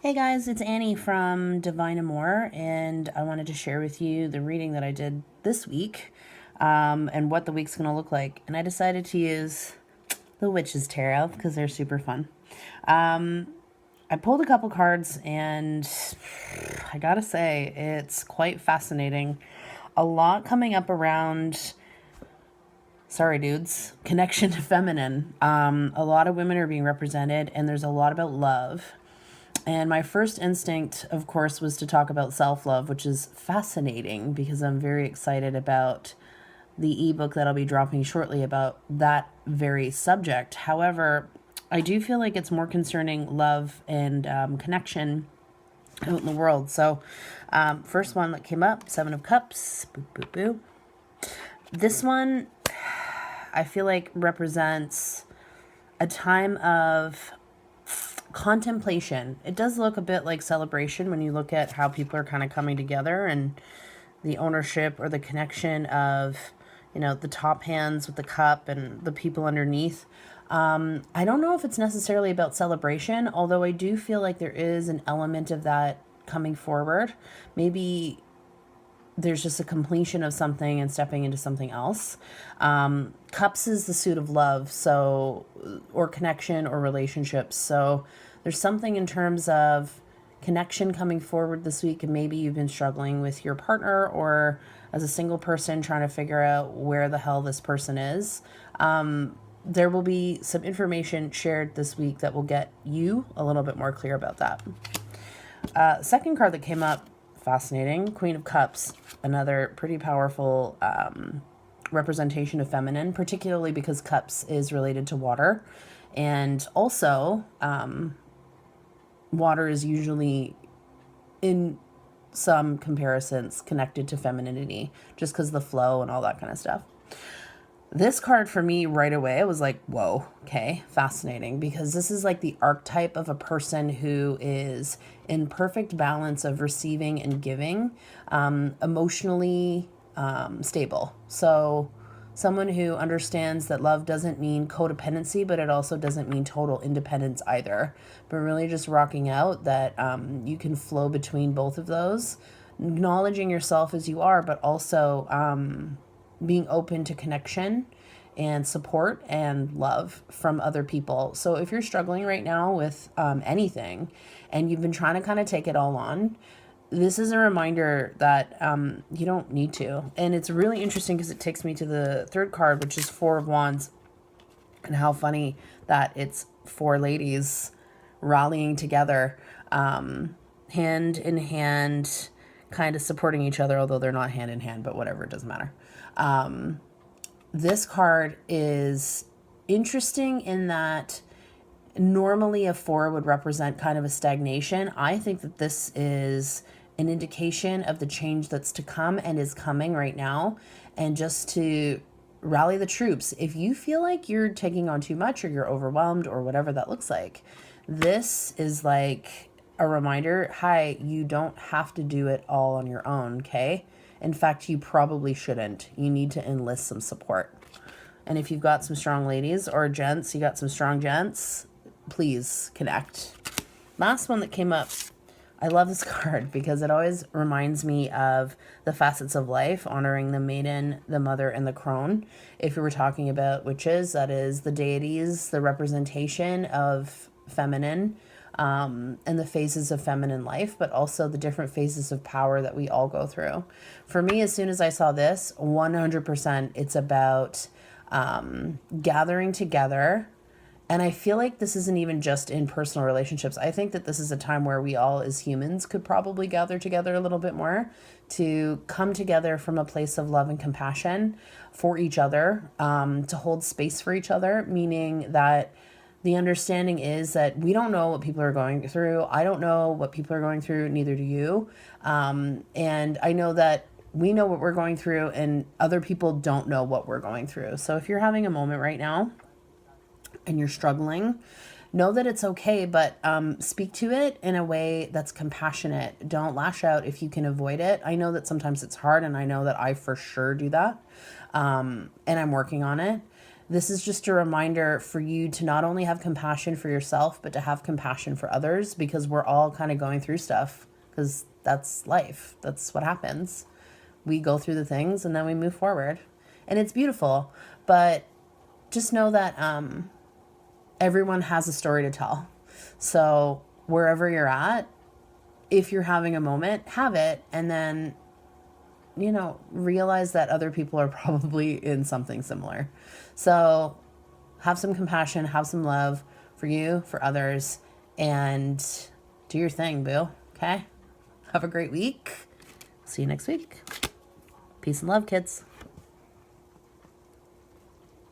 Hey guys, it's Annie from Divine Amour, and I wanted to share with you the reading that I did this week and what the week's going to look like. And I decided to use the Witch's Tarot because they're super fun. I pulled a couple cards, and I gotta say, it's quite fascinating. A lot coming up around, sorry dudes, connection to feminine. A lot of women are being represented, and there's a lot about love. And my first instinct, of course, was to talk about self-love, which is fascinating because I'm very excited about the ebook that I'll be dropping shortly about that very subject. However, I do feel like it's more concerning love and connection out in the world. So, first one that came up, Seven of Cups. Boo, boo, boo. This one, I feel like represents a time of contemplation. It does look a bit like celebration when you look at how people are kind of coming together and the ownership or the connection of, the top hands with the cup and the people underneath. I don't know if it's necessarily about celebration, although I do feel like there is an element of that coming forward. Maybe there's just a completion of something and stepping into something else. Cups is the suit of love, so, or connection or relationships. So there's something in terms of connection coming forward this week, and maybe you've been struggling with your partner or as a single person trying to figure out where the hell this person is. There will be some information shared this week that will get you a little bit more clear about that. Second card that came up, fascinating, Queen of Cups, another pretty powerful representation of feminine, particularly because cups is related to water. And also, water is usually, in some comparisons, connected to femininity, just because the flow and all that kind of stuff. This card for me right away, I was like, whoa, okay, fascinating, because this is like the archetype of a person who is in perfect balance of receiving and giving, emotionally stable. So someone who understands that love doesn't mean codependency, but it also doesn't mean total independence either, but really just rocking out that you can flow between both of those, acknowledging yourself as you are, but also being open to connection and support and love from other people. So if you're struggling right now with anything and you've been trying to kind of take it all on, this is a reminder that you don't need to. And it's really interesting because it takes me to the third card, which is Four of Wands, and how funny that it's four ladies rallying together, hand in hand, kind of supporting each other, although they're not hand in hand, but whatever, it doesn't matter. This card is interesting in that normally a four would represent kind of a stagnation. I think that this is an indication of the change that's to come and is coming right now. And just to rally the troops, if you feel like you're taking on too much or you're overwhelmed or whatever that looks like, this is like a reminder, hi, you don't have to do it all on your own, okay? In fact, you probably shouldn't. You need to enlist some support. And if you've got some strong ladies or gents, you got some strong gents, please connect. Last one that came up, I love this card because it always reminds me of the facets of life, honoring the maiden, the mother, and the crone. If we were talking about witches, that is the deities, the representation of feminine, and the phases of feminine life, but also the different phases of power that we all go through. For me, as soon as I saw this, 100% it's about gathering together. And I feel like this isn't even just in personal relationships. I think that this is a time where we all as humans could probably gather together a little bit more to come together from a place of love and compassion for each other, to hold space for each other, meaning that the understanding is that we don't know what people are going through. I don't know what people are going through, neither do you. And I know that we know what we're going through and other people don't know what we're going through. So if you're having a moment right now and you're struggling, know that it's okay, but speak to it in a way that's compassionate. Don't lash out if you can avoid it. I know that sometimes it's hard, and I know that I for sure do that. And I'm working on it. this is just a reminder for you to not only have compassion for yourself, but to have compassion for others, because we're all kind of going through stuff, because that's life. That's what happens. We go through the things and then we move forward, and it's beautiful. But just know that everyone has a story to tell. So wherever you're at, if you're having a moment, have it, and then, realize that other people are probably in something similar. So have some compassion, have some love for you, for others, and do your thing, boo. Okay? Have a great week. See you next week. Peace and love, kids.